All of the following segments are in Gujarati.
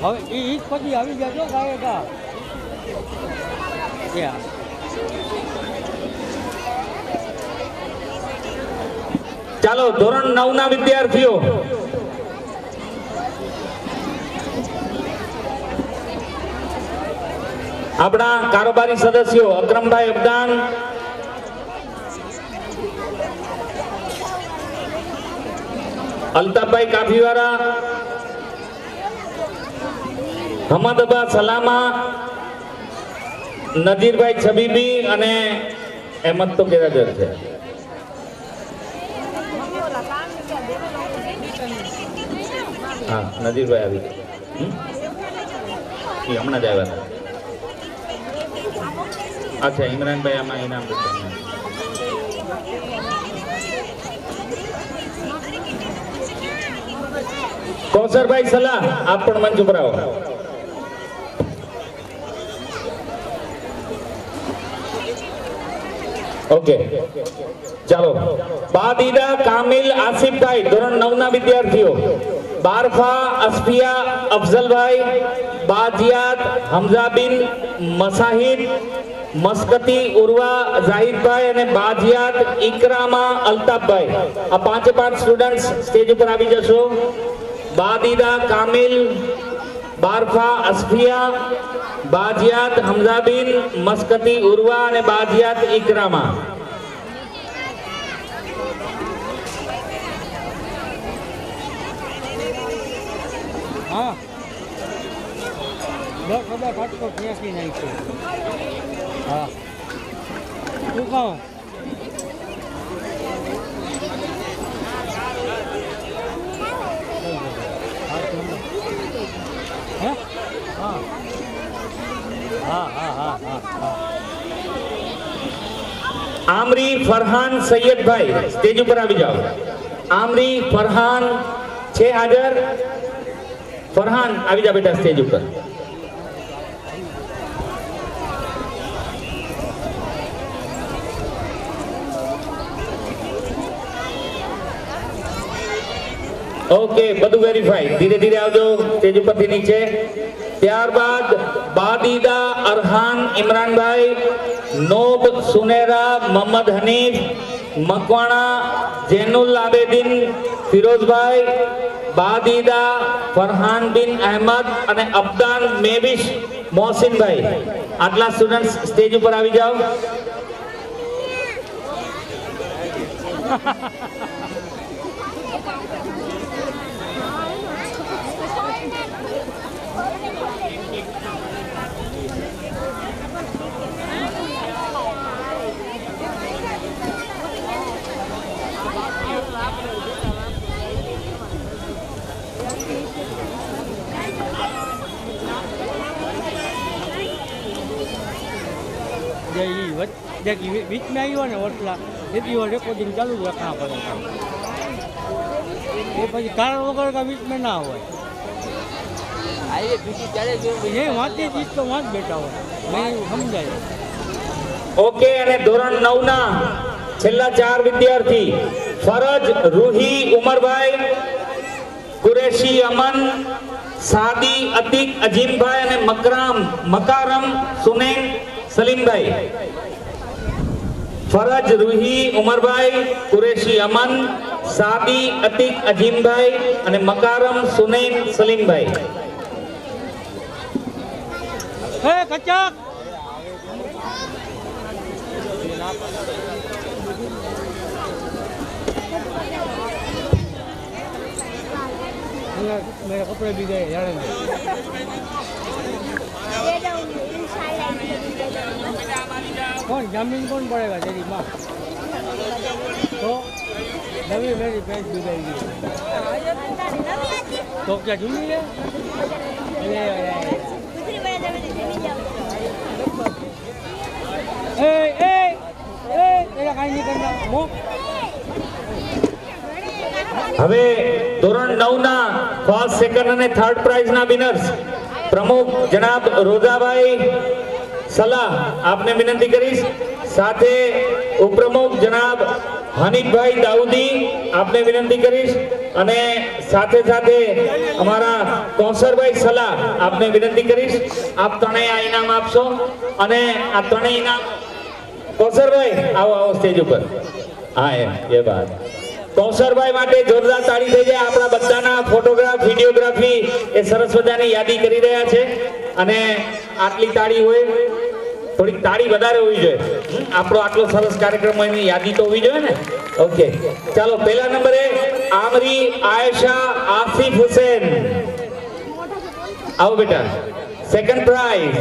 હવે એ જ પછી આવી જજો ગાયકા. ચાલો ધોરણ 9 ના વિદ્યાર્થીઓ આપણા કારોબારી સદસ્યો અક્રમભાઈ અબદાન, અલ્તાફભાઈ કાફીવાળા, હમદબા સલામા, નજીરભાઈ છબીબી અને અહેમદ તો કેરાદર છે. હા નજીરભાઈ આવી ગયા, હમણાં જ આવ્યા હતા. અચ્છા ઇમરાનભાઈ આમાં ઇનામ કૌશરભાઈ સલાહ આપ પણ મંચ ઉપર આવો. ઓકે ચાલો બાદીદા કામિલ આસિફભાઈ ધોરણ 9 ના વિદ્યાર્થીઓ, બારફા અસ્ફિયા અફઝલભાઈ, બાજિયાત હમઝાબિન મસાહિદ, મસ્કતી ઉર્વા જાહિદભાઈ અને બાજિયાત ઇકરામા અલ્તાફભાઈ, આ પાંચે પાંચ સ્ટુડન્ટ્સ સ્ટેજ ઉપર આવી જશો. બાદીદા કામિલ, બારફા અસ્ફિયા, બાજિયાત હમઝાબિન, મસ્કતી ઉર્વા અને બાજિયાત ઇકરામા. હા 10,883 નાખ્યું. હા શું કહું? આમરી ફરહાન સૈયદભાઈ સ્ટેજ ઉપર આવી જાઓ. આમરી ફરહાન છે હાજર? ફરહાન આવી જા બેટા સ્ટેજ ઉપર. ઓકે બધું વેરીફાઈ. ધીરે ધીરે આવજો સ્ટેજ ઉપરથી નીચે. ત્યારબાદ બાદીદા અરહાન ઇમરાનભાઈ, નોબ સુનેરા મોહમ્મદ હનીફ, મકવાણા જૈનુલ આબેદીન ફિરોઝભાઈ, બાદીદા ફરહાન બિન અહેમદ અને અબ્દાન મેવિશ મોહસિનભાઈ. આટલા સ્ટુડન્ટ્સ સ્ટેજ ઉપર આવી જાઓ. बीच में આવ્યો ને ઓટલા એટલી વાર રેકોર્ડિંગ ચાલુ જ રાખવા પડે. એ પછી કારણ વગર કા બીચ में ના હોય. એ વાંચી ચીજ તો વાંચ બેઠા હોય મેં સમજાય. ઓકે અને ધોરણ 9 ના છેલ્લા 4 વિદ્યાર્થી ફરજ રૂહી ઉમરભાઈ, કુરેશી અમન, સાદી અતિક અજીમભાઈ અને મકારમ સુનેન સલીમભાઈ. ફરજ રૂહી ઉમરભાઈ, કુરેશી અમન, સાદી અતિક અજીમભાઈ અને મકારમ સુનેન સલીમભાઈ. હે કચાક मेरे कपड़े भी गए यार. कौन जमीन कौन पड़ेगा तेरी माँ? तो नवी मेरी पैंट भी गई तो क्या जूनी है? तेरा कहीं नहीं करना मो. હવે ધોરણ 9 ના ફર્સ્ટ સેકન્ડ અને થર્ડ પ્રાઇઝ ના વિનર્સ પ્રમુખ જનાબ રોજાભાઈ સલાહ આપને વિનંતી કરીશ. સાથે ઉપપ્રમુખ જનાબ હનીફભાઈ દાઉદી આપને વિનંતી કરીશ અને સાથે સાથે અમારા કૌશરભાઈ સલાહ આપને વિનંતી કરીશ આપ ત્રણેય આ ઇનામ આપશો અને આ ત્રણેય ઇનામ કૌશરભાઈ આવો આવો સ્ટેજ ઉપર હા એ વાત કૌશરભાઈ માટે જોરદાર તાળી થઈ જાય આપણા બધાના ફોટોગ્રાફ વિડીયોગ્રાફી એ સરસ મજાની યાદી કરી રહ્યા છે અને આટલી તાળી હોય થોડીક તાળી વધારે હોવી જોઈએ આપણો આટલો સરસ કાર્યક્રમ હોય એની યાદી તો હોવી જોઈએ ને ઓકે ચાલો પહેલા નંબરે આમરી આયશા આસિફ હુસેન આવો બેટા સેકન્ડ પ્રાઇઝ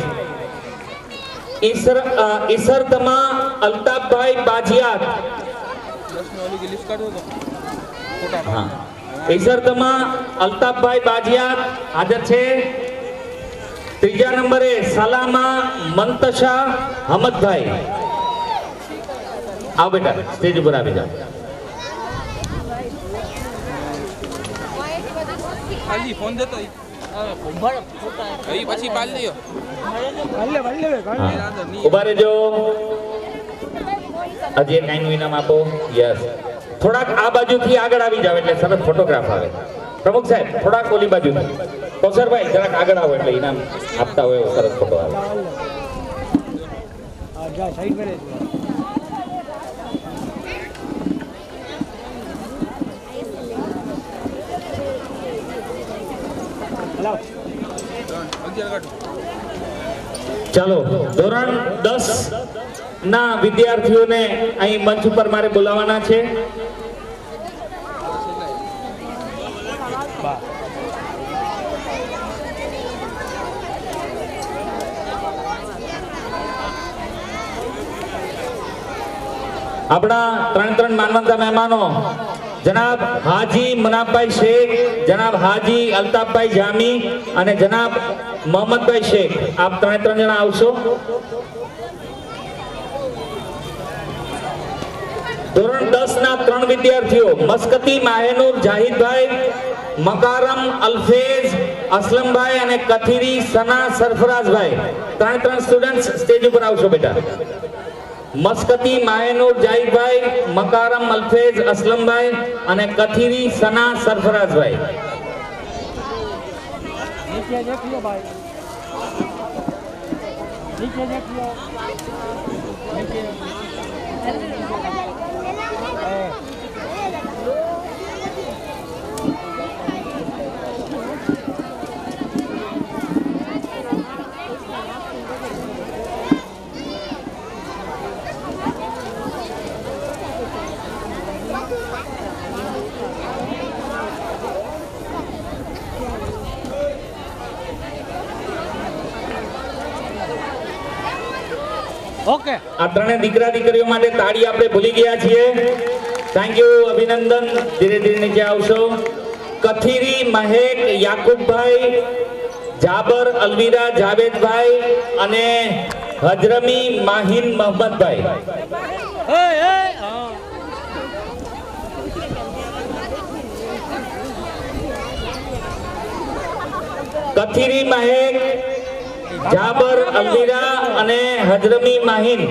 ઈસરતમા અલ્તાફભાઈ બાજિયાત હા ઈસરતમા અલ્તાફભાઈ બાજિયાત હાજર છે ત્રીજા નંબરે સલામા મંતશા હમદભાઈ આવો બેટા સ્ટેજ ઉપર આવી જાઓ ખાલી ફોન દેતો પછી પાલ લ્યો ઉભા રહેજો હજી એક આઈનું ઇનામ આપો યસ થોડાક આ બાજુથી આગળ આવી જાવ એટલે સરસ ફોટોગ્રાફ આવે પ્રમુખ સાહેબ થોડાક ઓલી બાજુથી કૌશરભાઈ જરાક આગળ આવો એટલે ઇનામ આપતા હોય એવો સરસ ફોટો આવે ચાલો ધોરણ 10 ના વિદ્યાર્થીઓને અહીં મંચ ઉપર મારે બોલાવવાના છે આપણા ત્રણ માનવંતા મહેમાનો જનાબ હાજી મુનાફભાઈ શેખ જનાબ હાજી અલ્તાફભાઈ જામી અને જનાબ મોહમ્મદભાઈ શેખ આપ ત્રણ જણા આવશો ધોરણ 10 ના 3 વિદ્યાર્થીઓ મસ્કતી માહેનુર જાહિદભાઈ મકારમ અલ્ફેઝ અસલમભાઈ અને કથીરી સના સરફરાઝભાઈ ત્રણ સ્ટુડન્ટ્સ સ્ટેજ ઉપર આવશો બેટા મસ્કતી માહેનુર જાહિદભાઈ મકારમ અલ્ફેઝ અસલમભાઈ અને કથીરી સના સરફરાઝભાઈ નીચે દેખ લો ભાઈ નીચે દેખ લો નીચે ઓકે આ ત્રણે દીકરા દીકરીઓ માટે તાળી આપણે ભૂલી ગયા છીએ થેન્ક યુ અભિનંદન ધીરે ધીરે નીચે આવશો કથીરી મહેક યાકુબભાઈ જાબર અલવીરા જાવેદભાઈ અને હજરમી માહિન મોહમ્મદભાઈ કથીરી મહેક જાબર અલવીરા અને હજરમી માહિન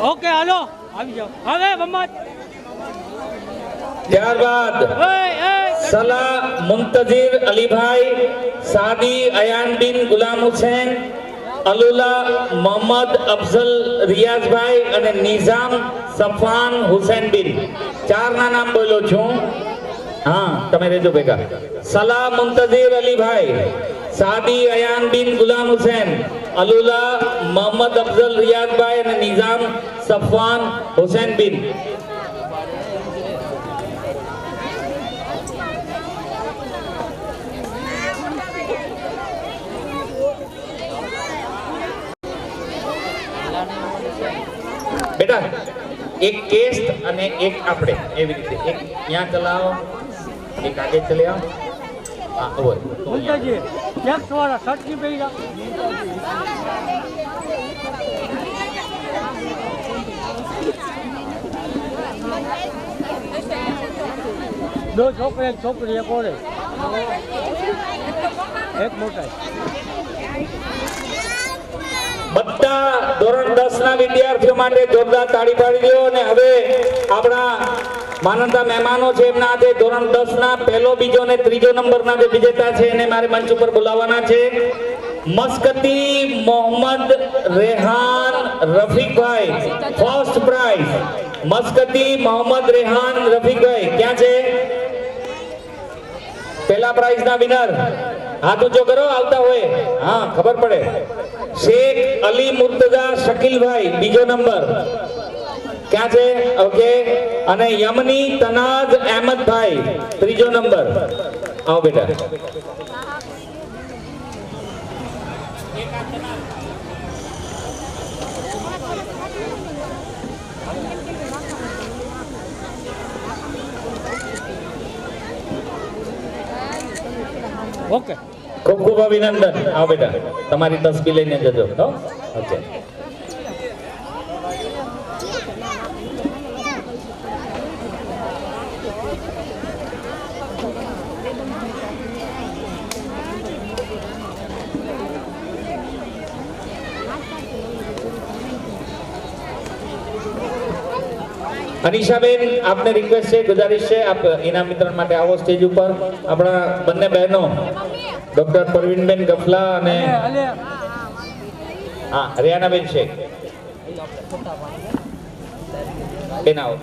ઓકે હાલો આવી જાઓ હવે મમ્મત ત્યારબાદ સલા મુંતજીર અલીભાઈ સાદી અયાન બિન ગુલામ હુસૈન અલુલા મોહમ્મદ અફઝલ રિયાઝભાઈ અને નિઝામ સફાન હુસૈન બિન ચારના નામ બોલો છું હા તમે રહેજો ભેગા સલા મુંતજીર અલીભાઈ સાદી અયાન બિન ગુલામ હુસૈન અલુલા મોહમ્મદ અફઝલ રિયાઝભાઈ અને નિઝામ સફવાન હુસૈન બિન એક કેસ્ટ અને એક આપણે એવી રીતે એક ત્યાં ચલાવો એક આગે ચલે આવો હા ઓવર મુંતાજી ટેક્સ વાળા સટકી પૈસા दो छोकरे एक छोकरी एक और एक मोटा બધા ધોરણ 10 ના વિદ્યાર્થીઓ માટે જોરદાર તાળી પાડી દો અને હવે આપણા માનનતા મહેમાનો છે એમના આજે ધોરણ 10 ના પહેલો બીજો અને ત્રીજો નંબરના જે વિજેતા છે એને મારે મંચ ઉપર બોલાવવાના છે મસ્કતી મોહમ્મદ રેહાન રફીકભાઈ ફર્સ્ટ પ્રાઇઝ મસ્કતી મોહમ્મદ રેહાન રફીકભાઈ ક્યાં છે પહેલા પ્રાઇઝ ના વિનર હાથ ઊંચો કરો આવતા હોય હા ખબર પડે શેખ અલી મુર્તઝા શકીલભાઈ બીજો નંબર ક્યાં છે ઓકે અને યમની તનાજ અહેમદભાઈ ત્રીજો નંબર આવો બેટા ओके ખૂબ ખૂબ અભિનંદન આવો બેટા તમારી તસવીર લઈને જજો હો ઓકે અનિશાબેન આપને રિક્વેસ્ટ છે ગુજારિશ છે આપ ઇનામ વિતરણ માટે આવો સ્ટેજ ઉપર આપણા બંને બહેનો ડોક્ટર પરવીનબેન ગફલા અને હા હરિયાણાબેન શેખ બેન આવો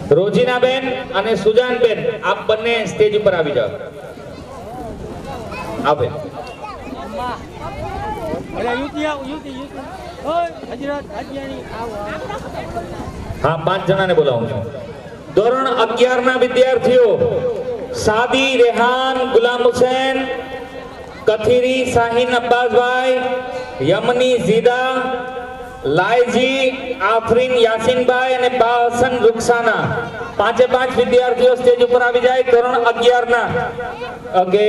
રોજીનાબેન અને સુજાનબેન આપ બંને સ્ટેજ ઉપર આવી જાઓ આવે અરે યુતી ઓય હજરત હાજીયાની આવો હા 5 જણાને બોલાવું છું ધોરણ 11 ના વિદ્યાર્થીઓ સાદી રેહાન ગુલામ હુસૈન કથીરી શાહીન અબ્બાસભાઈ યમની ઝીદા લાયજી આફરીન યાસીનભાઈ અને બાહસન રૂકસાના 5 વિદ્યાર્થીઓ સ્ટેજ ઉપર આવી જાય ધોરણ 11 ના ઓકે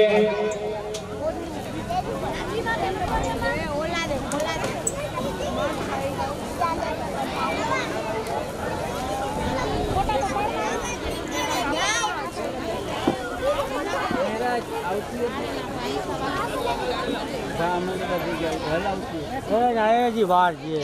जी बाहर जी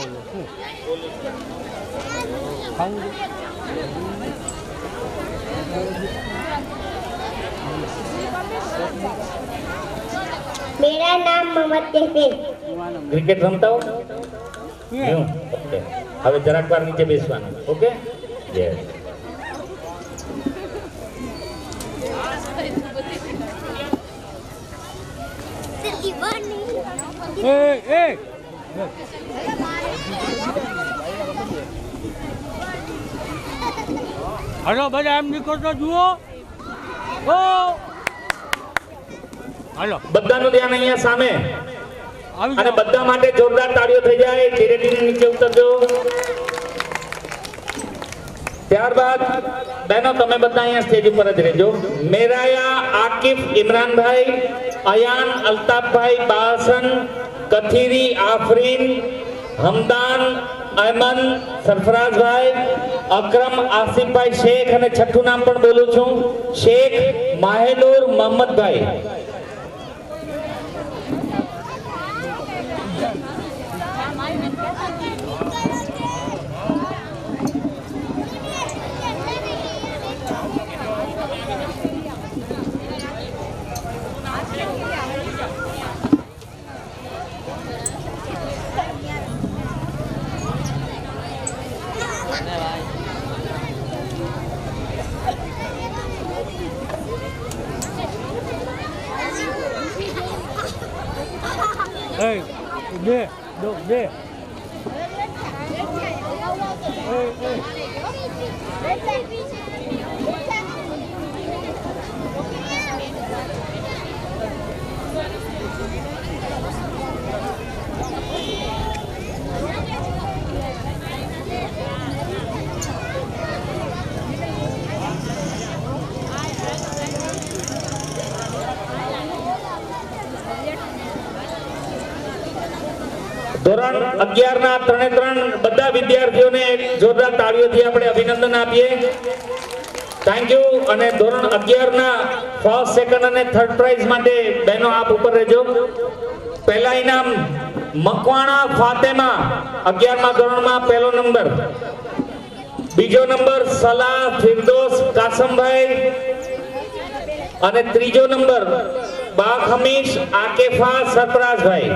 मेरा नाम मोहम्मद तहसीन ક્રિકેટ રમતા હો ઓકે હવે જરાક વાર નીચે બેસવાનું ઓકે યસ हेलो બધા એમ નીકળતો જુઓ ઓ હાલો બધાનું ધ્યાન અહીંયા સામે આવી અને જાઓ બધા માટે જોરદાર તાળીઓ થઈ જાય ધીરે ધીરે નીચે ઉતરજો ત્યારબાદ બહેનો તમે બધા અહીંયા સ્ટેજ ઉપર જ રહેજો મેરાયા આકિફ ઇમરાનભાઈ અયાન અલ્તાફભાઈ બાહસન કથીરી આફરીન હમદાન અહેમદ સરફરાઝભાઈ અકરમ આસિફભાઈ શેખ અને છઠ્ઠું નામ પણ બોલું છું શેખ માહેનુર મોહમ્મદભાઈ બે બે ધોરણ 11 ના 3 બધા વિદ્યાર્થીઓને જોરદાર તાળીઓથી આપણે અભિનંદન આપીએ. Thank you. અને ધોરણ 11 ના ફર્સ્ટ સેકન્ડ અને થર્ડ પ્રાઇઝ માટે બહેનો આપ ઉપર રહેજો. પહેલા ઇનામ મકવાણા ફાતેમા 11મા ધોરણમાં પહેલો નંબર. બીજો નંબર સલાહ ફિરદોસ કાસમભાઈ અને ત્રીજો નંબર બા ખમીશ આકેફા સરફરાઝભાઈ.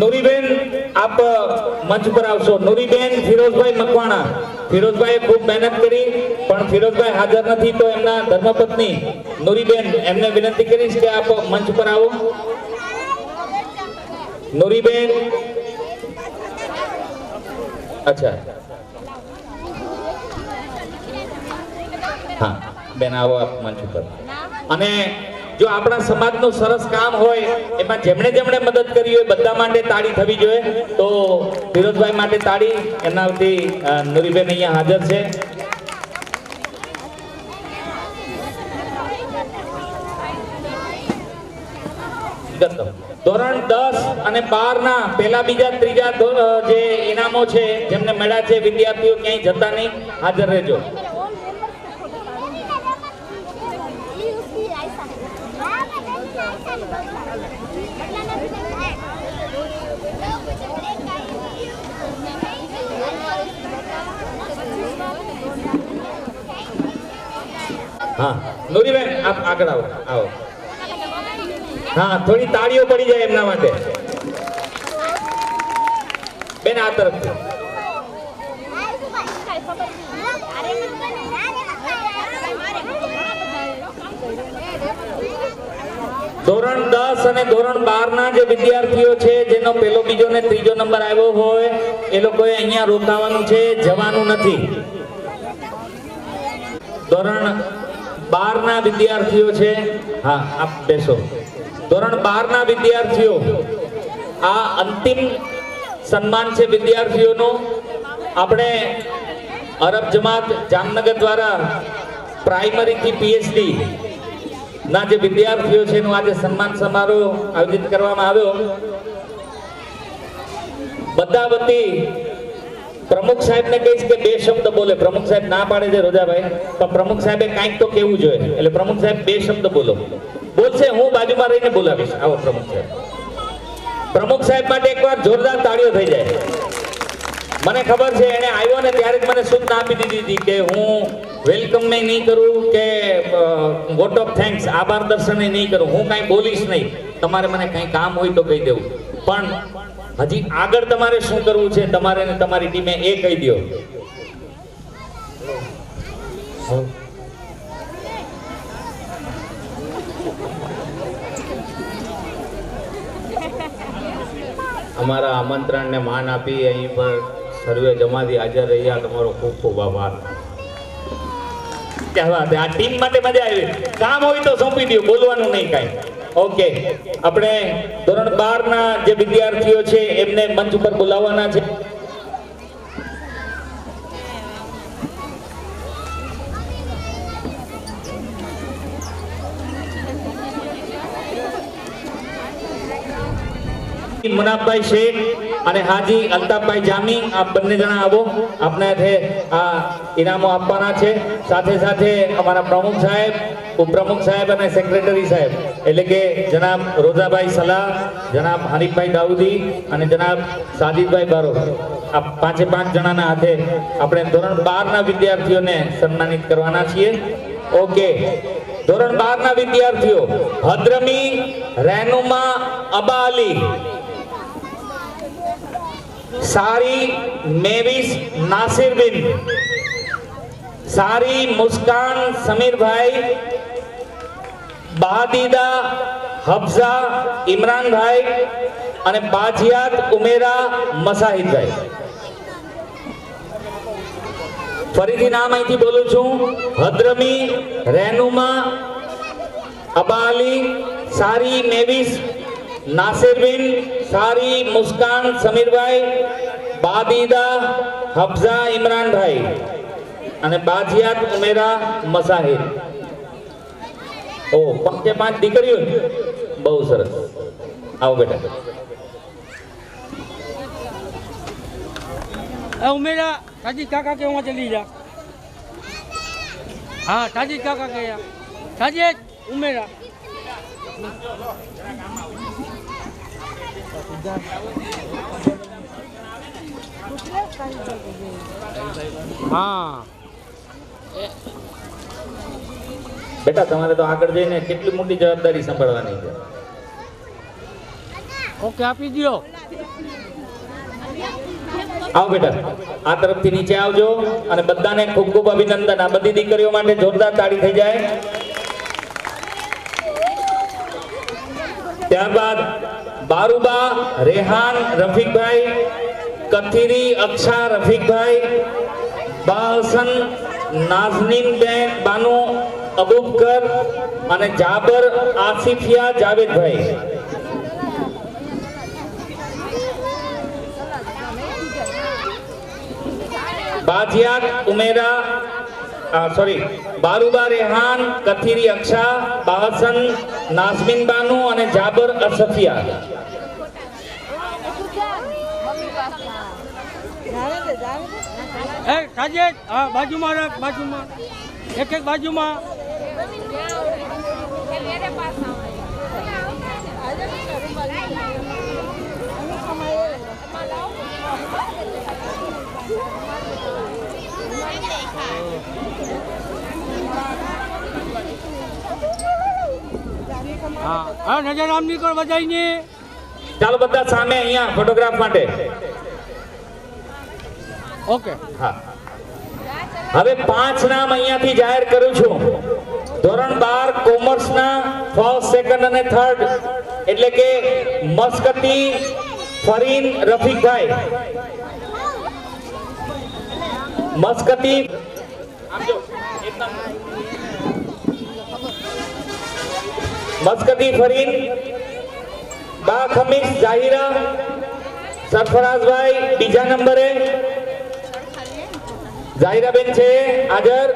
નૂરીબેન આપ મંચ પર આવશો. નૂરીબેન ફિરોઝભાઈ મકવાણા. ફિરોઝભાઈએ ખૂબ મહેનત કરી પણ ફિરોઝભાઈ હાજર નથી તો એમના ધર્મપત્ની નૂરીબેન એમને વિનંતી કરીશ કે આપ મંચ પર આવો. નૂરીબેન અચ્છા હા બેન આવો આપ મંચ પર. અને જો આપણા સમાજનું સરસ કામ હોય એમાં જેમણે જેમણે મદદ કરી હોય બધા માટે તાળી થવી જોઈએ. તો ફિરોઝભાઈ માટે તાળી. એના વતી નૂરીબેન અહીંયા હાજર છે. ધોરણ 10 અને 12 ના પહેલા બીજા ત્રીજા જે ઇનામો છે જેમને મળ્યા છે વિદ્યાર્થીઓ ક્યાંય જતા નહીં, હાજર રહેજો. હા નૂરીબેન આપ આગળ આવો. આવો. હા થોડી તાળીઓ પડી જાય એમના માટે. બેન આ તરફથી. ધોરણ 10 અને ધોરણ 12 ના જે વિદ્યાર્થીઓ છે જેનો પહેલો બીજો ને ત્રીજો નંબર આવ્યો હોય એ લોકોએ અહીંયા રોકાવાનું છે, જવાનું નથી. ધોરણ 12 ના વિદ્યાર્થીઓ છે. હા આપ બેસો. ધોરણ 12 ના વિદ્યાર્થીઓ આ અંતિમ સન્માન છે વિદ્યાર્થીઓનું. આપણે અરબ જમાત જામનગર દ્વારા પ્રાઇમરી થી પીએચડી ના જે વિદ્યાર્થીઓ છે એનું આજે સન્માન સમારોહ આયોજિત કરવામાં આવ્યો. બધા વતી પ્રમુખ સાહેબને કહીશ કે 2 શબ્દ બોલે. પ્રમુખ સાહેબ ના પાડે છે રોજાભાઈ, પણ પ્રમુખ સાહેબે કાંઈક તો કેવું જોઈએ. એટલે પ્રમુખ સાહેબ 2 શબ્દ બોલો. બોલશે, હું બાજુમાં રહીને બોલાવીશ. આવો પ્રમુખ સાહેબ. પ્રમુખ સાહેબ માટે એકવાર જોરદાર તાળીઓ થઈ જાય. મને ખબર છે એને આવ્યો ને ત્યારે જ મને સૂચના આપી દીધી હતી કે હું વેલકમ નહીં કરું કે વોટ ઓફ થેન્ક્સ આભાર દર્શન નહીં કરું. હું કાંઈ બોલીશ નહીં. તમારે મને કાંઈ કામ હોય તો કહી દેવું, પણ હજી આગળ તમારે શું કરવું છે તમારે ને તમારી ટીમે એ કહી દો. અમારા આમંત્રણને માન આપી અહીં પર સર્વે જમાતી હાજર રહ્યા તમારો ખૂબ ખૂબ આભાર. क्या बात है, આ ટીમ માટે મજા આવી. કામ હોય તો સોંપી દો, બોલવાનું નહીં કાંઈ. ઓકે, આપણે ધોરણ 12 ના જે વિદ્યાર્થીઓ છે એમને મંચ ઉપર બોલાવવાના છે. મુનાફભાઈ શેખ અને હાજી અલ્તાફભાઈ જામી, આ બંને જણા આવો. આપણે આ ઇનામો આપવાના છે. સાથે સાથે અમારા પ્રમુખ સાહેબ, ઉપપ્રમુખ સાહેબ અને સેક્રેટરી સાહેબ એટલે કે જનાબ રોઝાભાઈ સલાહ, જનાબ હનીફભાઈ દાઉદી અને જનાબ સાજીદભાઈ બારો, આ પાંચે પાંચ જણાના હાથે આપણે ધોરણ 12 ના વિદ્યાર્થીઓને સન્માનિત કરવાના છીએ. ઓકે, ધોરણ 12 ના વિદ્યાર્થીઓ હદ્રમી રહેનુમા અબા અલી, सारी मेविस नासिर बिन, सारी मुस्कान समीर भाई, बहादीदा हफ्जा इमरान भाई અને બાજિયાત ઉમેરા મસાહિદ ભાઈ. ફરીથી નામ અહીંથી બોલું છું. હદ્રમી રહેનુમા અબા અલી, સારી મેવિસ नासिर बिन, सारी मुस्कान समीर भाई, बादीदा हफ्जा इमरान भाई અને બાજિયાત ઉમેરા મસાહિદ. ઓ, પાંચે પાંચ દીકરીઓ, બહુ સરસ. આવો બેટા. उमेरा साजिद काका के वहाँ चली जा. हाँ, साजिद काका के यहाँ. साजिद उमेरा हाँ બેટા, તમારે તો આગળ જઈને કેટલી મોટી જવાબદારી સંભાળવાની છે. ઓકે, આપી દો. આવો બેટા, આ તરફથી નીચે આવજો અને બધાને ખૂબ ખૂબ અભિનંદન. આ બધી દીકરીઓ માટે જોરદાર તાળી થઈ જાય. ત્યારબાદ બારુબા રેહાન રફીકભાઈ, કથીરી અક્ષા રફીકભાઈ, બાહસન નાઝનીન બેન બાનુ અબુબકર અને જાબર આસિફિયા જાવેદભાઈ. બાજિયાત ઉમેરા બારુબા રેહાન, કથીરી અક્ષા, બાહસન નાઝમીન બાનુ અને જાબર અસફિયા. એ સાજેદ, હા બાજુમાં રાખ, બાજુમાં એક એક બાજુમાં. હા હા, નજર આમ નીકળ બધાયને. ચાલો બધા સામે અહીંયા ફોટોગ્રાફ માટે. ઓકે, હા, હવે 5 નામ અહીંયાથી જાહેર કરું છું. ધોરણ 12 કોમર્સના ફર્સ્ટ, સેકન્ડ અને થર્ડ એટલે કે મસ્કતી ફરીન રફીકભાઈ, મસ્કતી મસ્કતી ફરીન, બા ખમીસ જાહિરા, સરફરાઝભાઈ બીજા નંબરે. જાહિરા બેન છે હાજર.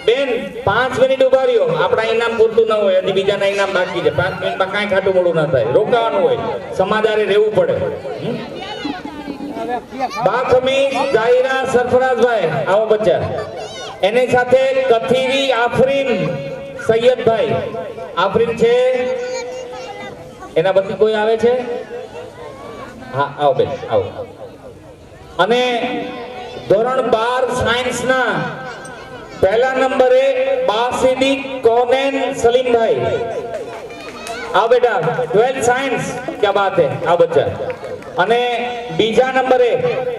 બેન 5 મિનિટ ઉભા રહ્યો, આપણા ઇનામ પૂરતું ન હોય, હજી બીજાના ઇનામ બાકી છે. 5 મિનિટમાં કાંઈ ખાટું મોડું ના થાય, રોકાવાનું હોય, સમાધારે રહેવું પડે. બા ખમીસ જાહિરા સરફરાઝભાઈ, આવો બચ્ચા. એની સાથે કથીરી આફરીન સૈયદભાઈ, આફરીન છે. એના પછી કોઈ આવે છે? હા, આવો બેન, આવો. અને ધોરણ 12 સાયન્સના પહેલા નંબરે બાસિદી કોનેન સલીમભાઈ. આવો બેટા, 12 સાયન્સ. ક્યા બાત હે, આ બચ્ચા. અને બીજા નંબરે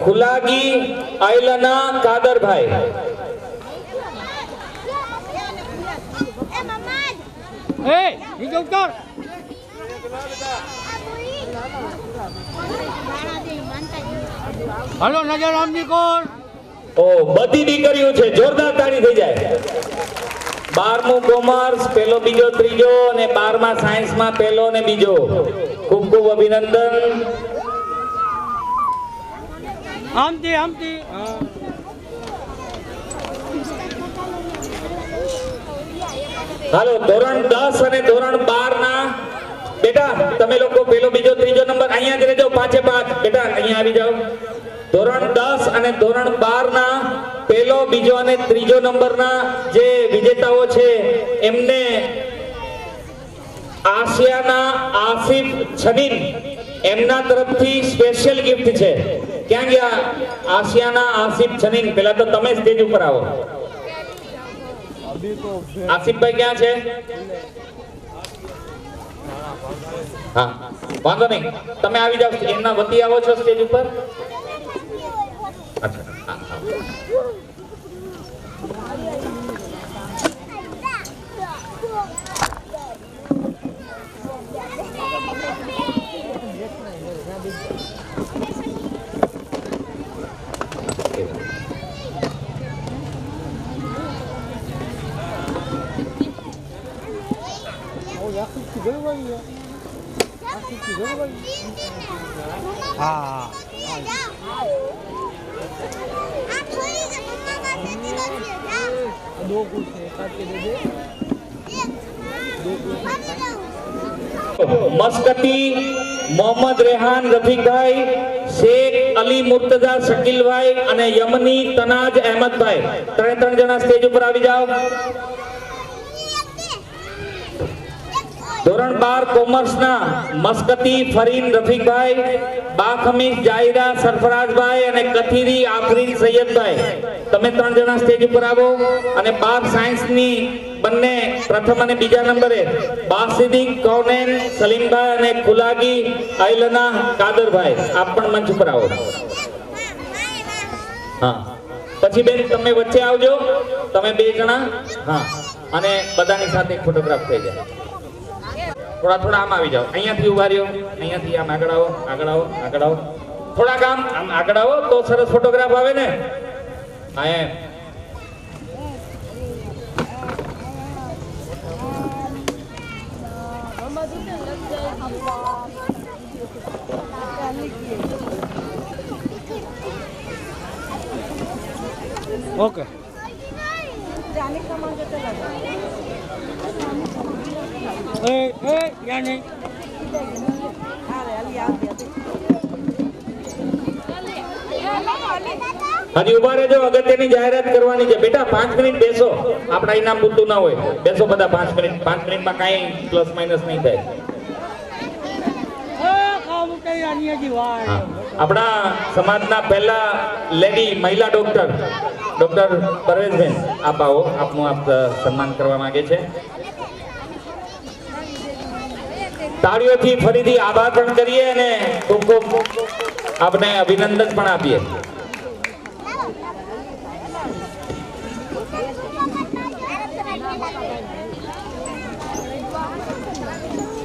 ખુલાગી આયલના કાદરભાઈ. એ નીચે ઉતર. હાલો, નજર આમ નીકળ. ઓ બધી દીકરીઓ છે, જોરદાર તાળી થઈ જાય. 12મું કોમર્સ, પહેલો બીજો ત્રીજો અને 12મા સાયન્સમાં પહેલો અને બીજો. ખૂબ ખૂબ અભિનંદન. આમથી આમથી હાલો ધોરણ 10 અને ધોરણ 12 ના બેટા તમે લોકો પહેલો બીજો ત્રીજો નંબર અહીંયા જ રહેજો, પાંચે પાંચ બેટા અહીંયા આવી જાઓ. ધોરણ 10 અને ધોરણ 12 ના પહેલો બીજો અને ત્રીજો નંબરના જે વિજેતાઓ છે એમને આસિયાના આસિફ છનીન એમના તરફથી સ્પેશિયલ ગિફ્ટ છે. ક્યાં ગયા આસિયાના આસિફ છનીન? પહેલા તો તમે સ્ટેજ ઉપર આવો. આસિફભાઈ ક્યાં છે? હા વાંધો નહીં, તમે આવી જાઓ, એમના વતી આવો છો સ્ટેજ ઉપર. અચ્છા હા હા. હા दो कुर्सी एक साथ के दे दे. મસ્કતી મોહમ્મદ રેહાન રફીકભાઈ, શેખ અલી મુર્તઝા શકીલભાઈ અને યમની તનાજ અહેમદભાઈ, ત્રણ જણા સ્ટેજ ઉપર આવી જાઓ. ધોરણ 12 કોમર્સના મસ્કતી ફરીન રફીકભાઈ, બાખમીસ જાહિરા સરફરાઝભાઈ અને કથીરી આફરીન સૈયદભાઈ, તમે 3 જણા સ્ટેજ ઉપર આવો. અને 12 સાયન્સની બંને પ્રથમ અને બીજા નંબરે બાસિદિક કૌનેન સલીમભાઈ અને ખુલાગી આયલના કાદરભાઈ, આપ પણ મંચ ઉપર આવો. હા પછી બેન તમે વચ્ચે આવજો, તમે 2 જણા. હા અને બધાની સાથે ફોટોગ્રાફ થઈ જાય. થોડા આમ આવી જાઓ, અહીંયાથી ઉભા રહ્યો, અહીંયાથી આમ આગળ આવો, આગળ આવો, આગળ આવો, થોડાક આમ આગળ આવો તો સરસ ફોટોગ્રાફ આવે ને. હા એમ ओके या नहीं હજી ઉભા રહેજો, અગત્યની જાહેરાત કરવાની છે. બેટા 5 મિનિટ બેસો, આપણા ઇનામ પૂરતું ના હોય. બેસો બધા 5 મિનિટ. 5 મિનિટમાં કાંઈ પ્લસ માઇનસ નહીં થાય. આપણા સમાજના પહેલા લેડી મહિલા ડોક્ટર પરવેશબેન, આપ આવો, આપનું આપ સન્માન કરવા માંગે છે. તાળીઓથી ફરીથી આભાર પણ કરીએ અને ખૂબ ખૂબ આપને અભિનંદન પણ આપીએ.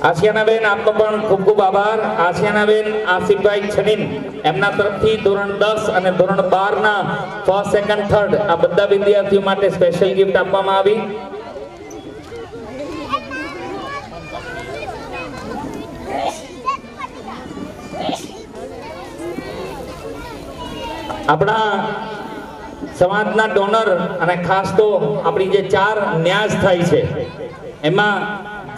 આસિયાનાબેન આપનો પણ ખૂબ ખૂબ આભાર. આસિયાનાબેન આસિફભાઈ છનીન એમના તરફથી ધોરણ 10 અને ધોરણ 12 ના ફર્સ્ટ સેકન્ડ થર્ડ આ બધા વિદ્યાર્થીઓ માટે સ્પેશિયલ ગિફ્ટ આપવામાં આવી. આપણા સમાજના ડોનર અને ખાસ તો આપણી જે 4 ન્યાસ થાય છે એમાં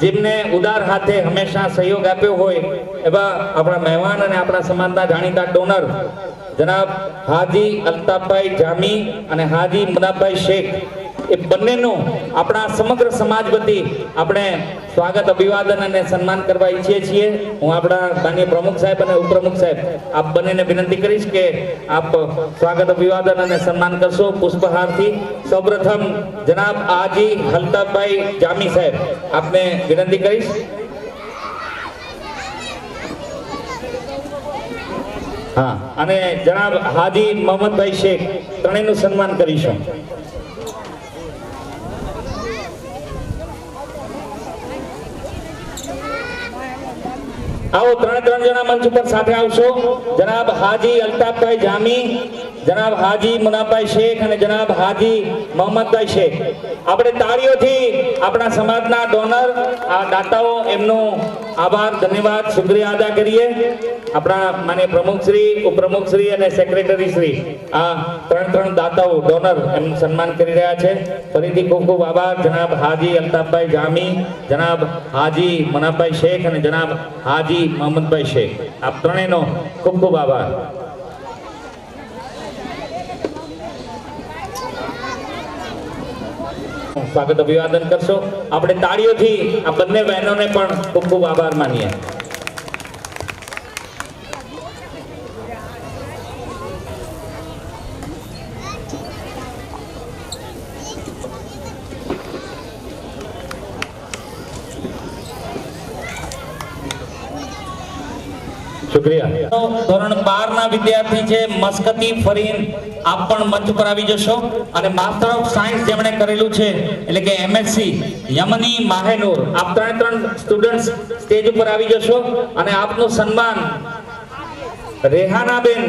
જેમને ઉદાર હાથે હંમેશા સહયોગ આપ્યો હોય એવા આપણા મહેમાન અને આપણા સમાજના જાણીતા ડોનર જનાબ હાજી અલ્તાફભાઈ જામી અને હાજી મુનાફભાઈ શેખ, એ બંનેનું આપણા સમગ્ર સમાજ વતી આપણે સ્વાગત, અભિવાદન અને સન્માન કરવા ઈચ્છીએ છીએ. હું આપણા માનનીય પ્રમુખ સાહેબ અને ઉપપ્રમુખ સાહેબ આપ બંનેને વિનંતી કરીશ કે આપ સ્વાગત, અભિવાદન અને સન્માન કરશો પુષ્પહારથી. સૌપ્રથમ જનાબ હાજી અલ્તાફભાઈ જામી સાહેબ, આપને વિનંતી કરીશ. હા અને જનાબ હાજી મોહમ્મદભાઈ શેખ, ત્રણેયનું સન્માન કરીશું. આવો ત્રણ જણા મંચ ઉપર સાથે આવશો. જનાબ હાજી અલ્તાફભાઈ જામી, જનાબ હાજી મુનાભાઈ શેખ અને જનાબ હાજી મોહમ્મદભાઈ શેખ. આપણે તાળીઓથી આપણા સમાજના ડોનર, આ દાતાઓ, એમનો આભાર, ધન્યવાદ, શુક્રિયા અદા કરીએ. આપણા માનીય પ્રમુખશ્રી, ઉપપ્રમુખશ્રી અને સેક્રેટરીશ્રી આ ત્રણ દાતાઓ ડોનર એમનું સન્માન કરી રહ્યા છે. ફરીથી ખૂબ ખૂબ આભાર. જનાબ હાજી અલ્તાફભાઈ જામી, જનાબ હાજી મુનાભાઈ શેખ અને જનાબ હાજી મોહમ્મદભાઈ શેખ, આપ ત્રણેયનો ખૂબ ખૂબ આભાર. સ્વાગત અભિવાદન કરશો. આપણે તાળીઓથી આ બંને બહેનોને પણ ખૂબ ખૂબ આભાર માનીએ. શુક્રિયા. ધોરણ 12 ના વિદ્યાર્થી છે મસ્કતી ફરીન, આપ પણ મંચ પર આવી જશો. અને માસ્ટર ઓફ સાયન્સ જેમણે કરેલું છે એટલે કે એમએસસી યમની માહેનૂર, આપ ત્રણ સ્ટુડન્ટ્સ સ્ટેજ ઉપર આવી જશો અને આપનું સન્માન રેહાનાબેન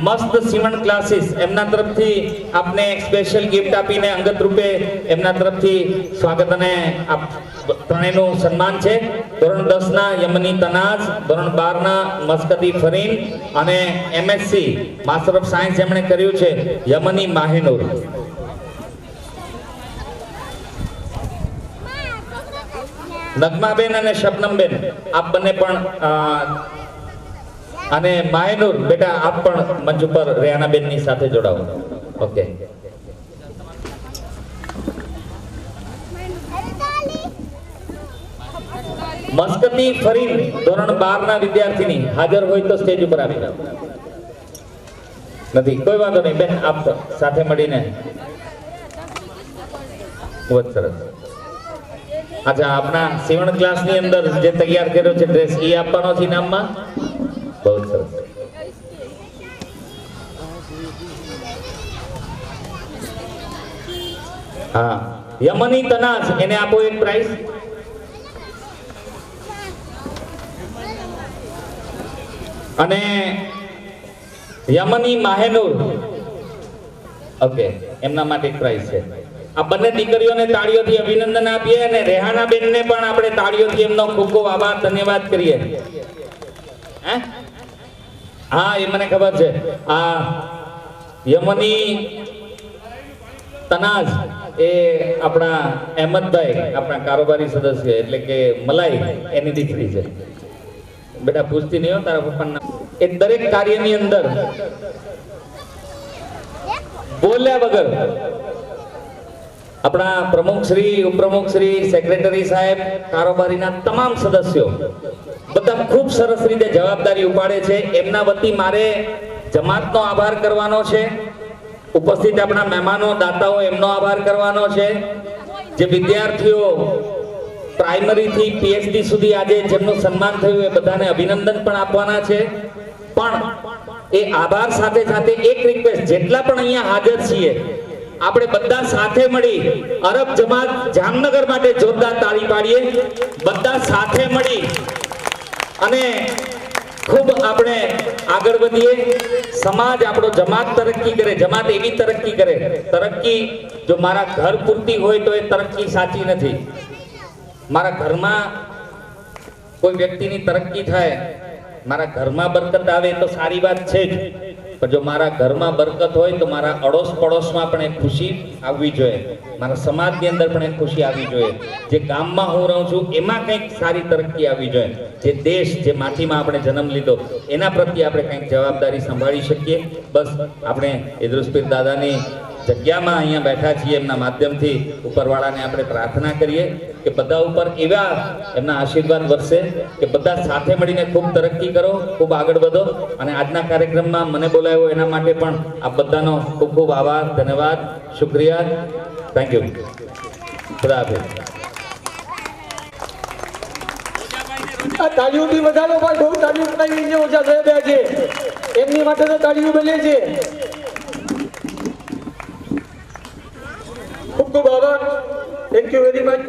મસ્ત સીવણ ક્લાસીસ એમના તરફથી આપને એક સ્પેશિયલ ગિફ્ટ આપીને અંગત રૂપે એમના તરફથી સ્વાગત અને આપ ત્રણેયનું સન્માન છે. ધોરણ 10 ના યમની તનાઝ, ધોરણ 12 ના મસ્કતી ફરીન અને એમએસસી માસ્ટર ઓફ સાયન્સ જેમણે કર્યું છે યમની માહેનૂર. નગમાબેન અને શબનમબેન, આપ બંને પણ અને માહેનૂર બેટા આપ પણ મંચ ઉપર રેહાનાબેન ની સાથે જોડાવો. ઓકે. મસ્કતી ફરીન ધોરણ 12 ના વિદ્યાર્થીની હાજર હોય તો સ્ટેજ ઉપર આવી જાવ. નથી કોઈ વાંધો નહીં બેન, આપ સાથે મળીને. ખૂબ સરસ. અચ્છા, આપના સીવણ ક્લાસ ની અંદર જે તૈયાર કર્યો છે ડ્રેસ એ આપવાનો છે ઇનામમાં. બહુ સરસ. હા, યમની તનાઝ એને આપો એક પ્રાઇઝ. અને યમની માહેનૂર, ઓકે, એમના માટે એક પ્રાઇઝ છે. આ બંને દીકરીઓને તાળીઓથી અભિનંદન આપીએ અને રેહાના બેનને પણ આપણે તાળીઓથી એમનો ખૂબ ખૂબ આભાર, ધન્યવાદ કરીએ. હા, એ મને ખબર છે. આ યમની તનાઝ એ આપણા અહેમદભાઈ, આપણા કારોબારી સદસ્ય એટલે કે મલાઈ, એની દીકરી છે. બેટા પૂછતી નહીં હો તારા પપ્પાના. એ દરેક કાર્યની અંદર બોલ્યા વગર આપણા પ્રમુખશ્રી, ઉપપ્રમુખશ્રી, સેક્રેટરી સાહેબ, કારોબારીના તમામ સદસ્યો બધા ખૂબ સરસ રીતે જવાબદારી ઉપાડે છે. એમના વતી મારે જમાતનો આભાર કરવાનો છે. ઉપસ્થિત આપણા મહેમાનો, દાતાઓ, એમનો આભાર કરવાનો છે. જે વિદ્યાર્થીઓ પ્રાઇમરી થી પીએચડી સુધી આજે જેમનું સન્માન થયું એ બધાને અભિનંદન પણ આપવાના છે. પણ એ આભાર સાથે સાથે એક રિક્વેસ્ટ, જેટલા પણ અહીંયા હાજર છીએ આપણે બધા સાથે મળી અરબ જમાત જામનગર માટે જોરદાર તાળી પાડીએ. બધા સાથે મળી અને ખૂબ આપણે આગળ વધીએ. સમાજ આપણો જમાત તરક્કી કરે, જમાત એવી તરક્કી કરે. તરક્કી જો મારા ઘર પૂરતી હોય તો એ તરક્કી સાચી નથી. મારા ઘરમાં કોઈ વ્યક્તિની તરક્કી થાય, મારા ઘરમાં બરકત આવે તો સારી વાત છે જ, પણ જો મારા ઘરમાં બરકત હોય તો મારા અડોશ પડોશમાં પણ એક ખુશી આવવી જોઈએ, મારા સમાજની અંદર પણ એક ખુશી આવવી જોઈએ. જે ગામમાં હું રહું છું એમાં કંઈક સારી તરક્કી આવવી જોઈએ. જે દેશ, જે માટીમાં આપણે જન્મ લીધો એના પ્રત્યે આપણે કંઈક જવાબદારી સંભાળી શકીએ. બસ આપણે ઇદરુસ પીર દાદાની જગ્યામાં અહીંયા બેઠા છીએ, એમના માધ્યમથી ઉપરવાળાને આપણે પ્રાર્થના કરીએ કે બધા ઉપર એવા એમના આશીર્વાદ વરસે કે બધા સાથે મળીને ખૂબ તરક્કી કરો, ખૂબ આગળ વધો. અને આજના કાર્યક્રમમાં મને બોલાવ્યો એના માટે પણ આપ બધાનો ખૂબ ખૂબ આભાર, ધન્યવાદ, શુક્રિયા. Thank you. ખુદા હાફિઝ. આ તાળીઓથી વધારો ભાઈ, બહુ તાળીઓ બનાવી ઓછા થયા છે, એમની માટે તો તાળીઓ બને છે. ખૂબ ખૂબ આભાર. Thank you very much.